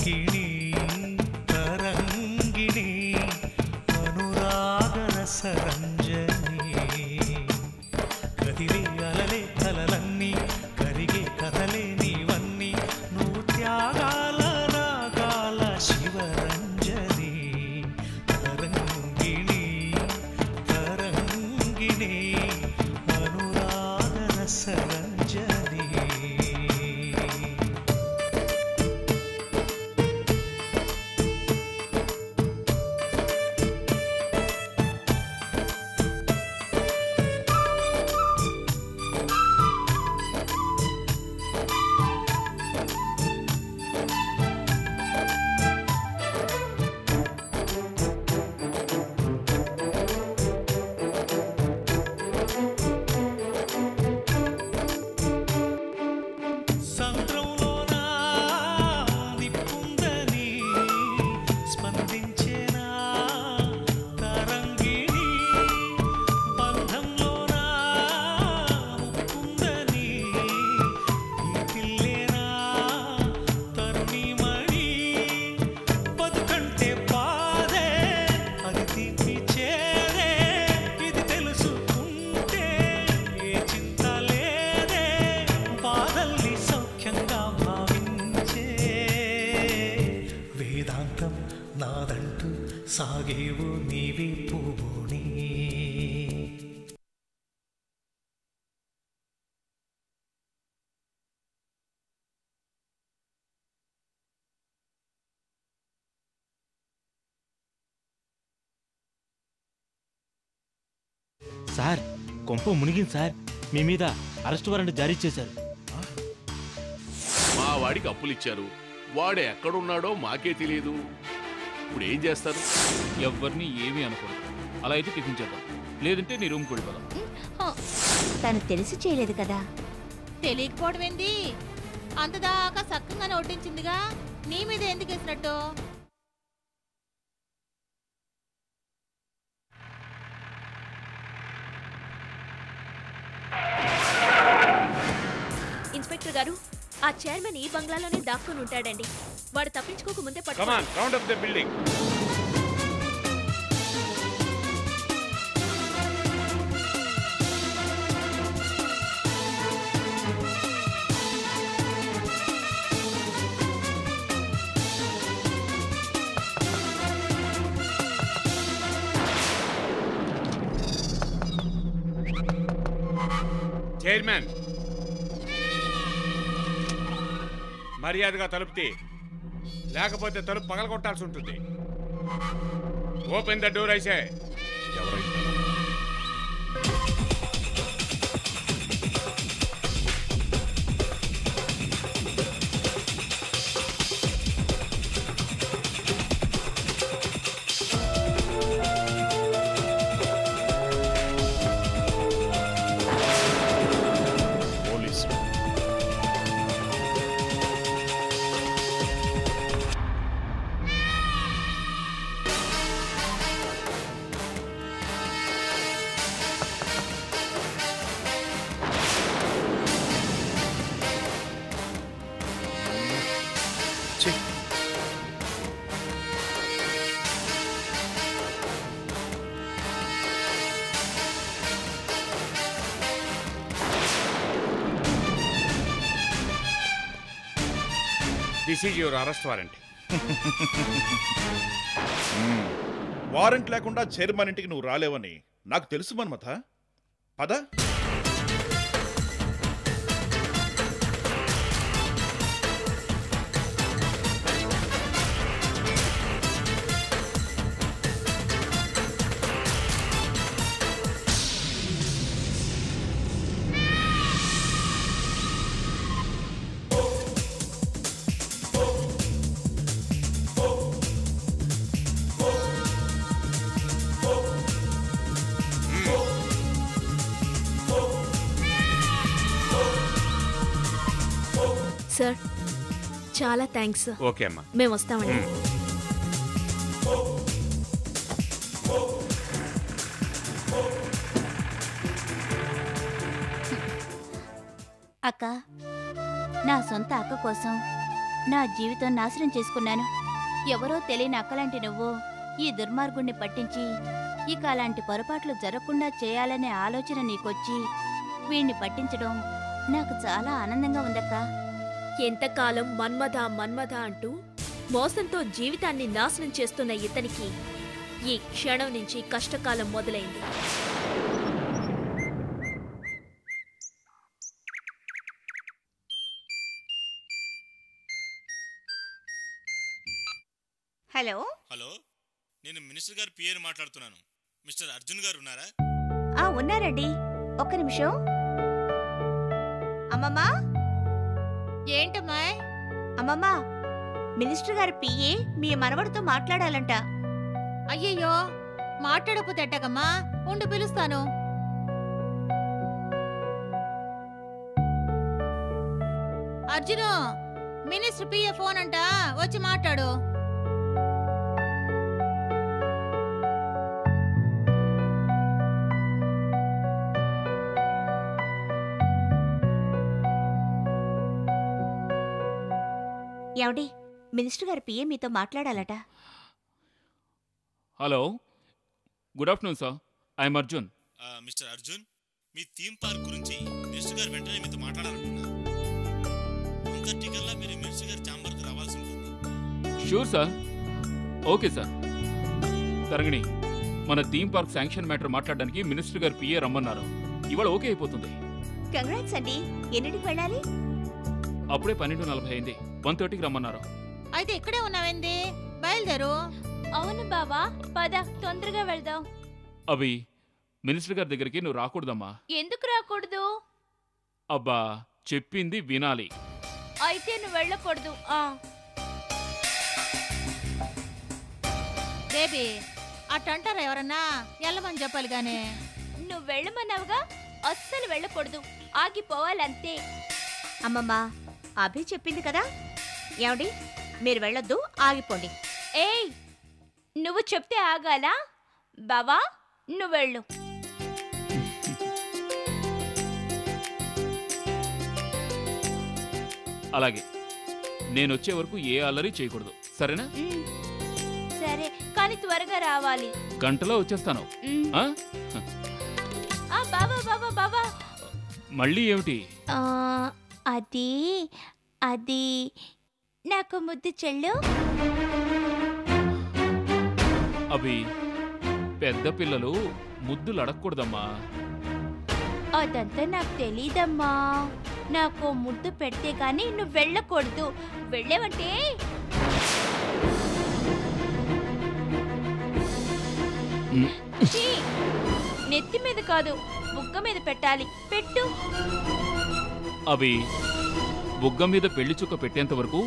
తరంగిణి తరంగిణి అనురాగరసరంజని కదిలే అలలే కలలన్నీ కరిగే కథలే నీవన్నీ నువ్వు త్యాగాల రాగాల శివరంజని తరంగిణి తరంగిణి అనురాగరసరంజని నాదంటూ సాగేవు నీవే పువ్వుని సార్ కొంప మునిగింది సార్. మీ మీద అరెస్ట్ వారెంట్ జారీ చేశారు. మా వాడికి అప్పులు ఇచ్చారు, వాడు ఎక్కడున్నాడో మాకే తెలియదు. ఇప్పుడు ఏం చేస్తారు? ఎవరిని ఏమీ అనుకోరు. అలా అయితే టిఫిన్ చేద్దాం, లేదంటే నీ రూమ్కి వెళ్ళిపోదాం. తను తెలిసి చేయలేదు కదా. తెలియకపోవడం ఏంది? అంతదాకా సక్కంగానే వడ్డించిందిగా, నీ మీద ఎందుకు వేసినట్టు? ఇన్స్పెక్టర్ గారు, ఆ చైర్మన్ ఈ బంగ్లాలోనే దాక్కుని ఉంటాడండి. వాడు తప్పించుకోక ముందే చైర్మన్ మర్యాదగా తలుపు తీ, లేకపోతే తలుపు పగలగొట్టాల్సి ఉంటుంది. Open the door I say. This is your arrest warrant. Warrant లేకుండా చైర్మన్ ఇంటికి నువ్వు రాలేవని నాకు తెలుసు మన్మథ. పద. సార్, చాలా థ్యాంక్స్. ఓకే అమ్మా, మేము వస్తామండి. అక్క, నా సొంత అక్క కోసం నా జీవితం నాశనం చేసుకున్నాను. ఎవరో తెలియని అక్కలాంటి నువ్వు ఈ దుర్మార్గుణ్ణి పట్టించి ఇక అలాంటి పొరపాట్లు జరగకుండా చేయాలనే ఆలోచన నీకొచ్చి వీణ్ణి పట్టించడం నాకు చాలా ఆనందంగా ఉందక్కా. ఎంతకాలం మన్మథ మన్మథ అంటూ మోసంతో జీవితాన్ని నాశనం చేస్తున్న ఇతనికి ఈ క్షణం నుంచి కష్టకాలం మొదలైంది. హలో, హలో, నేను మినిస్టర్ గారు పిఏని మాట్లాడుతున్నాను. మిస్టర్ అర్జున్ గారు ఉన్నారా? ఉన్నారండి. ఒక్క నిమిషం. అమ్మమ్మా. ఏంటమ్మా? అమ్మమ్మా, మినిస్టర్ గారి పిఏ మీ మనవడితో మాట్లాడాలంట. అయ్యయ్యో, మాట్లాడకపోతే ఎట్టగమ్మా? ఉండు, పిలుస్తాను. అర్జును, మినిస్టర్ పిఏ ఫోన్ అంట, వచ్చి మాట్లాడు. ఏమండి, మినిస్టర్ గారి పిఏ మీతో మాట్లాడాలట. Hello, good afternoon sir. I'm Arjun. Mister Arjun, మీ థీమ్ పార్క్ గురించి మినిస్టర్ గారు వెంటనే మీతో మాట్లాడాలంటున్నారు. 1:30 కల్లా మీరు మినిస్టర్ గారి ఛాంబర్కి రావాల్సి ఉంటుంది. Sure sir. Okay sir. Tarangini, మన థీమ్ పార్క్ శాంక్షన్ మ్యాటర్ మాట్లాడడానికి మినిస్టర్ గారు పిఏ రమ్మన్నారు. ఇవాళ ఓకే అయిపోతుంది. కంగ్రాట్స్ అండి. ఎన్నింటికి వెళ్ళాలి? అప్పుడే 12:40 అయింది. 1:30కి రమ్మన్నారు. అయితే ఇక్కడే ఉన్నావేంది? బయలుదేరు. అవును బావా, పద, తొందరగా వెళ్దాం. అభి, మినిస్టర్ గారి దగ్గరికి నువ్వు రాకూడదమ్మా. ఎందుకు రాకూడదు? అబ్బా, చెప్పింది వినాలి. అయితే నువ్వు వెళ్ళకూడదు. బేబీ, అట్టంటారా ఎవరన్నా? వెళ్ళమని చెప్పాలి గానే. నువ్వు వెళ్ళమన్నావుగా, అస్సలు వెళ్ళకూడదు, ఆగిపోవాలంతే. అమ్మమ్మా, అభి చెప్పింది కదా. ఏమండి, మీరు వెళ్ళొద్దు, ఆగిపోండి. ఏయ్, నువ్వు చెప్తే ఆగాలా? బావా, నువ్వు వెళ్ళు. అలాగే, నేను వచ్చే వరకు ఏ అల్లరి చేయకూడదు, సరేనా? సరే, కానీ త్వరగా రావాలి. గంటలో వచ్చేస్తాను. ఆ? బావా బావా బావా. మళ్ళీ ఏమిటి? అది అది నాకు ముద్దు చెల్లు. అవి పెద్ద పిల్లలు ముద్దులు అడగకూడదమ్మా. అదంతా నాకు తెలీదమ్మా. నాకు ముద్దు పెడితే గాని నువ్వు వెళ్ళకూడదు. వెళ్ళేవంటే నెత్తి మీద కాదు, బుగ్గ మీద పెట్టాలి. పెట్టు. అవి బుగ్గ మీద పెళ్లి చుక్క పెట్టేంత వరకు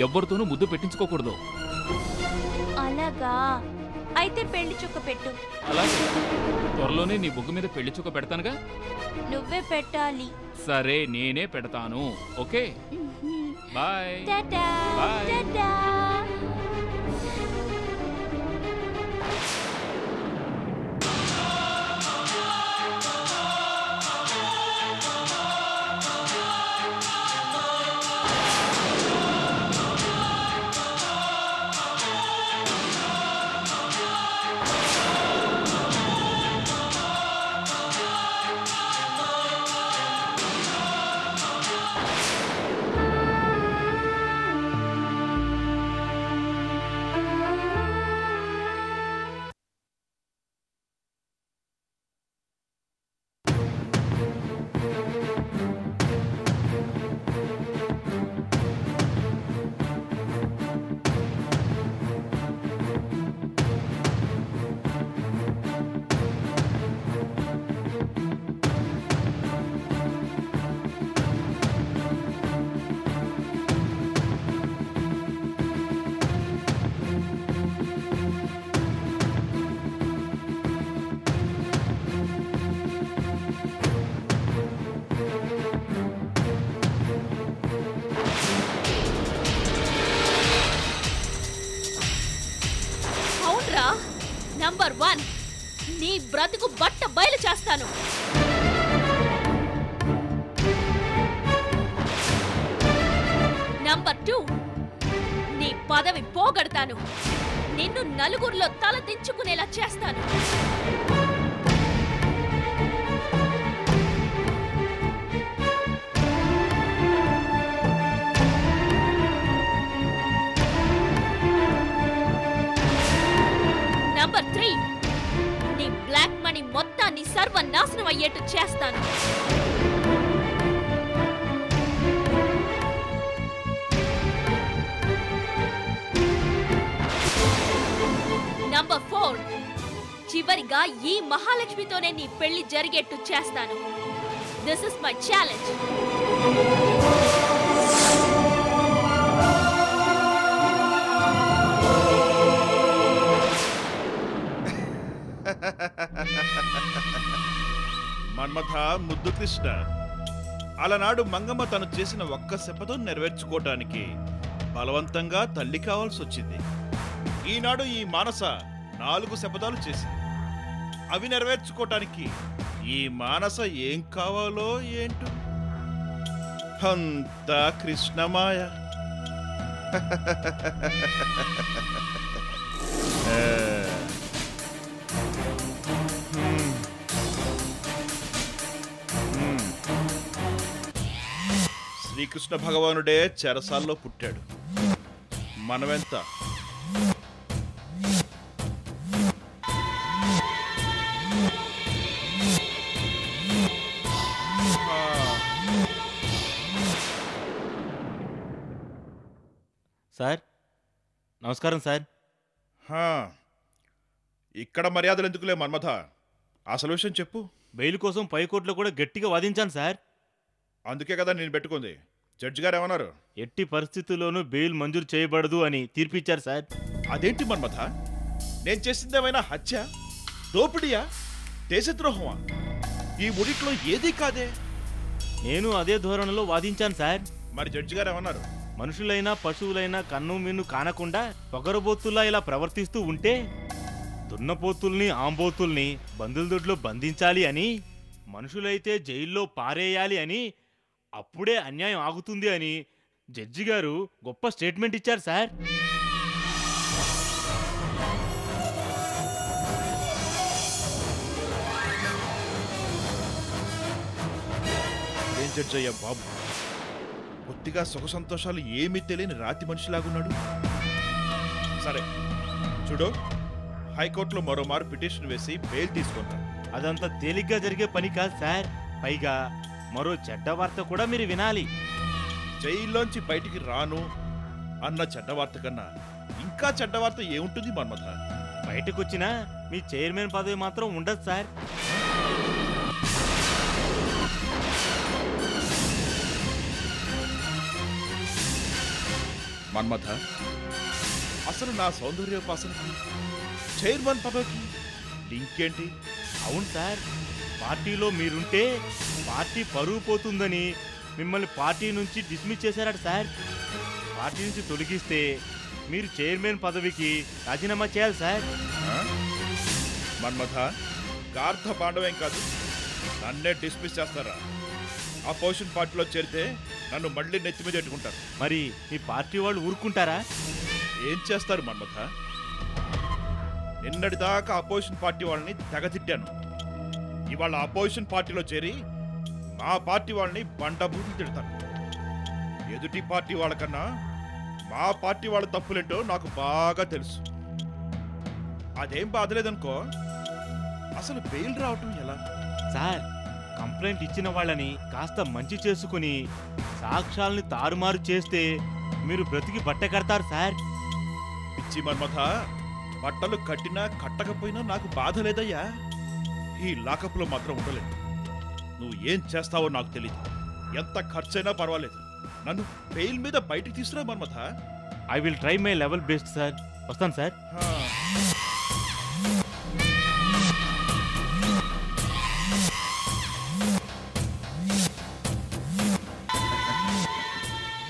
ఎవ్వరితోనూ ముద్దు పెట్టించుకోకూడదు. అలాగా? అయితే పెళ్లి చుక్క పెట్టు. అలాగే, త్వరలోనే నీ బుగ్గ మీద పెళ్లి చుక్క పెడతానుగా. నువ్వే పెట్టాలి. సరే, నేనే పెడతాను. Okay, bye. Tata. Bye. Tata. Number 1, నీ బ్రతుకు బట్ట బయలు చేస్తాను. నంబర్ 2, పదవి పోగొడతాను. నిన్ను నలుగురిలో తల దించుకునేలా చేస్తాను. నంబర్ 3, నీ బ్లాక్ మనీ మొత్తాన్ని సర్వనాశనం అయ్యేట్టు చేస్తాను. నంబర్ 4, చివరిగా ఈ మహాలక్ష్మితోనే నీ పెళ్లి జరిగేట్టు చేస్తాను. This is my challenge. Manmatha ముద్దు కృష్ణ, అలనాడు మంగమ్మ తను చేసిన ఒక్క శపథం నెరవేర్చుకోవటానికి బలవంతంగా తల్లి కావాల్సి వచ్చింది. ఈనాడు ఈ మానస 4 శపథాలు చేసింది. అవి నెరవేర్చుకోవటానికి ఈ మానస ఏం కావాలో ఏంటో అంతా కృష్ణమాయ. శ్రీకృష్ణ భగవానుడే చెరసాల్లో పుట్టాడు. మనమెంత? సార్ నమస్కారం సార్. ఇక్కడ మర్యాదలు ఎందుకులే మన్మథ, అసలు విషయం చెప్పు. బెయిల్ కోసం పై కోర్టులో కూడా గట్టిగా వాదించాను సార్. అందుకే కదా నేను పెట్టుకుంది. జడ్జి గారు ఏమన్నారు? ఎట్టి పరిస్థితుల్లోనూ బెయిల్ మంజూరు చేయబడదు అని తీర్పిచ్చారు సార్. అదేంటి మన్మథ, నేను చేసిందేమైనా హత్య, దోపిడియా, దేశద్రోహమా? ఈ ముడిట్లో ఏదీ కాదే. నేను అదే ధోరణిలో వాదించాను సార్. మరి జడ్జి గారు ఏమన్నారు? మనుషులైనా పశువులైనా కన్ను మిన్ను కానకుండా పొగరబోతుల్లా ఇలా ప్రవర్తిస్తూ ఉంటే దున్నపోతుల్ని ఆంబోతుల్ని బందుల దొడ్లో బంధించాలి అని, మనుషులైతే జైల్లో పారేయాలి అని, అప్పుడే అన్యాయం ఆగుతుంది అని జడ్జి గారు గొప్ప స్టేట్మెంట్ ఇచ్చారు సార్. ఏం జడ్జి అయ్యా బాబు, కొద్దిగా సుఖ సంతోషాలు ఏమీ తెలియని రాతి మనిషిలాగున్నాడు. సరే చూడు, హైకోర్టులో మరోమారు పిటిషన్ వేసి బెయిల్ తీసుకుంటాం. అదంతా తేలిగ్గా జరిగే పని కాదు సార్. పైగా మరో చెడ్డ వార్త కూడా మీరు వినాలి. జైల్లోంచి బయటికి రాను అన్న చెడ్డ వార్త కన్నా ఇంకా చెడ్డ వార్త ఏముంటుంది మన్మథ? బయటకొచ్చినా మీ చైర్మన్ పదవి మాత్రం ఉండదు సార్. మన్మథ, అసలు నా సౌందర్యోపాసనకి చైర్మన్ పదవికి లింక్ ఏంటి? అవును సార్, పార్టీలో మీరుంటే పార్టీ పరువు పోతుందని మిమ్మల్ని పార్టీ నుంచి డిస్మిస్ చేశారట సార్. పార్టీ నుంచి తొలగిస్తే మీరు చైర్మన్ పదవికి రాజీనామా చేయాలి సార్. మన్మథ, గార్ధ పాండవేం కాదు, నన్నే డిస్మిస్ చేస్తారా? అపోజిషన్ పార్టీలో చేరితే నన్ను మళ్ళీ నెత్తి మీద పెట్టుకుంటారు. మరి మీ పార్టీ వాళ్ళు ఊరుకుంటారా? ఏం చేస్తారు మన్మథ? నిన్నటిదాకా అపోజిషన్ పార్టీ వాళ్ళని తెగతిట్టాను. ఇవాళ అపోజిషన్ పార్టీలో చేరి మా పార్టీ వాళ్ళని బండబూతులు తిడతాను. ఎదుటి పార్టీ వాళ్ళకన్నా మా పార్టీ వాళ్ళ తప్పులేంటో నాకు బాగా తెలుసు. అదేం బాధలేదనుకో, అసలు బెయిల్ రావటం ఎలా? సార్, కంప్లైంట్ ఇచ్చిన వాళ్ళని కాస్త మంచి చేసుకుని సాక్ష్యాల్ని తారుమారు చేస్తే మీరు బ్రతికి బట్ట కడతారు సార్. పిచ్చి మన్మథ, బట్టలు కట్టినా కట్టకపోయినా నాకు బాధ లేదయ్యా. ఈ లాకప్లో మాత్రం ఉండలేదు. నువ్వు ఏం చేస్తావో నాకు తెలియదు. ఎంత ఖర్చైనా పర్వాలేదు, నన్ను బెయిల్ మీద బయటికి తీసుకురా Manmatha. I will try my level best sir. వస్తాను సార్.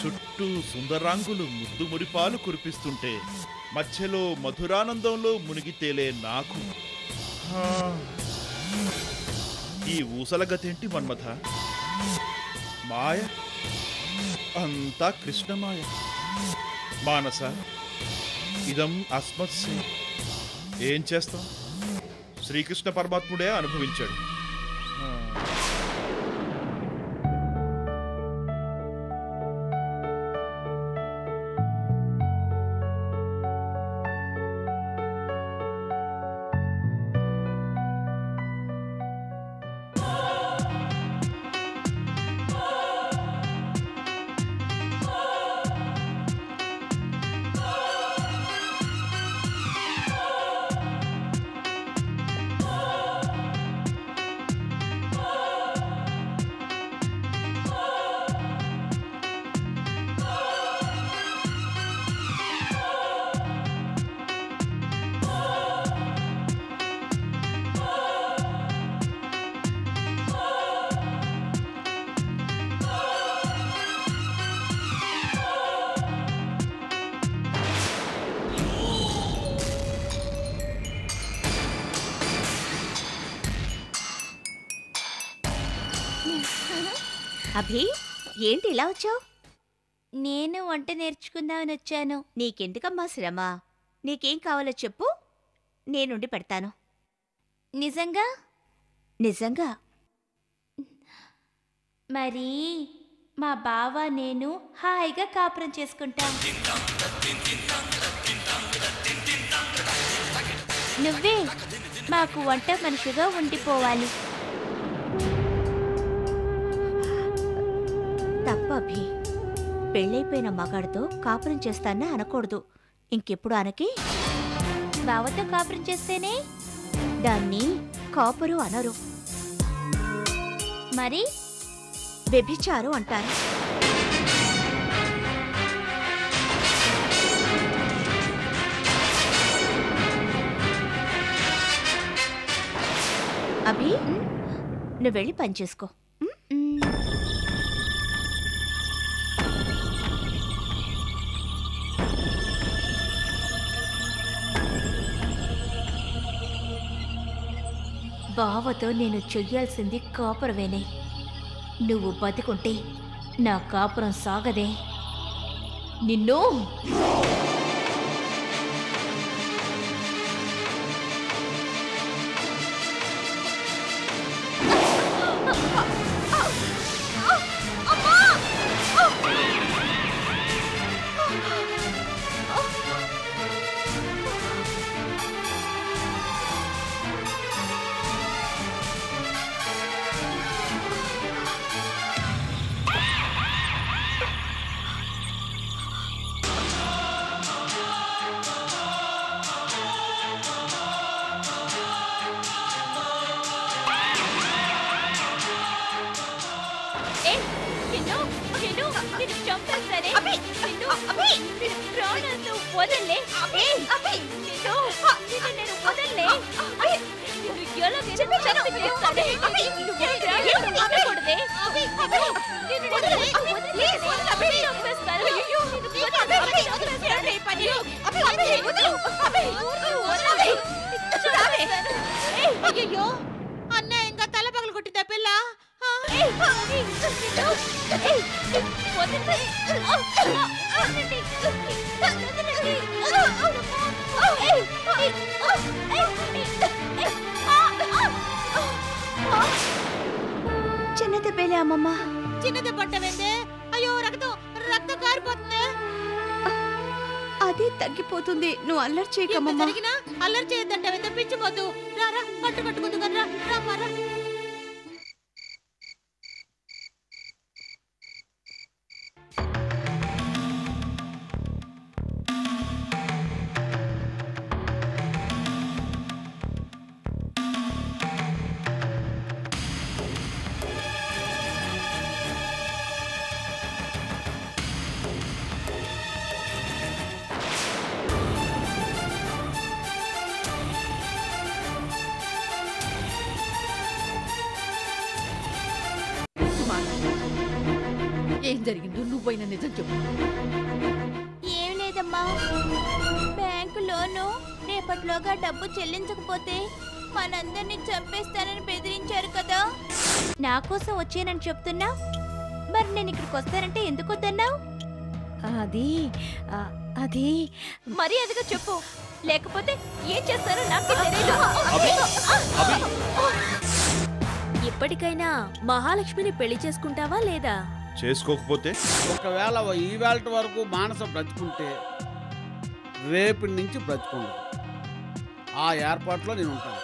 చుట్టూ సుందరాంగులు ముద్దు మురిపాలు కురిపిస్తుంటే మధ్యలో మధురానందంలో మునిగి తేలే నాకు ఈ ఊసల గతేంటి మన్మథ? మాయ, అంతా కృష్ణమాయ. మానస, ఇదం అస్మత్సే. ఏం చేస్తాం, శ్రీకృష్ణ పరమాత్ముడే అనుభవించాడు. అభి, ఏంటి ఇలా వచ్చావు? నేను వంట నేర్చుకుందామని వచ్చాను. నీకెందుకమ్మా శ్రమ? నీకేం కావాలో చెప్పు, నేనుండి పెడతాను. నిజంగా? నిజంగా. మరి మా బావ నేను హాయిగా కాపురం చేసుకుంటాం. నువ్వే మాకు వంట మనిషిగా ఉండిపోవాలి. తప్పభి, పెళ్ళైపోయిన మగాడితో కాపురం చేస్తానా అనకూడదు. ఇంకెప్పుడు అనకి బావతో కాపురం చేస్తేనే దాన్ని కాపురు అనరు, మరి వ్యభిచారు అంటారు. అభి, నువ్వు వెళ్ళి పని చేసుకో. బావతో నేను చెయ్యాల్సింది కాపురమేనే. నువ్వు బతికుంటే నా కాపురం సాగదే. నిన్ను అయ్యో అన్యాయంగా తల పగలు కొట్టిందా పిల్ల. చిన్న దెబ్బలే అమ్మమ్మ. చిన్న దెబ్బ అంటావేందే? అయ్యో రక్తం రక్తం కారిపోతుంది. అదే తగ్గిపోతుంది, నువ్వు అల్లరి చేయకమ్మా. అల్లరి చేయొద్దంటావేందే? పిచ్చిపోద్దు. రారా కట్టు కట్టుకుందు కదరా. రామారా ఏం జరిగిందో నువ్వైనా నిజం చెప్పు. ఏం లేదమ్మా, బ్యాంకు లోను రేపటిలోగా డబ్బు చెల్లించకపోతే మనందరినీ చంపేస్తానని బెదిరించారు కదా. నా కోసం వచ్చానని చెప్తున్నా, మరి నేను ఇక్కడికి వస్తానంటే ఎందుకు వద్దన్నావు? అది అది మర్యాదగా చెప్పు, లేకపోతే ఏం చేస్తారో నాకు తెలియదు. ఇప్పటికైనా మహాలక్ష్మిని పెళ్లి చేసుకుంటావా లేదా? చేసుకోకపోతే ఒకవేళ ఈవేళ వరకు మానస బ్రతుకుంటే రేపటి నుంచి బ్రతుకుండదు. ఆ ఏర్పాట్లో నేను ఉంటాను.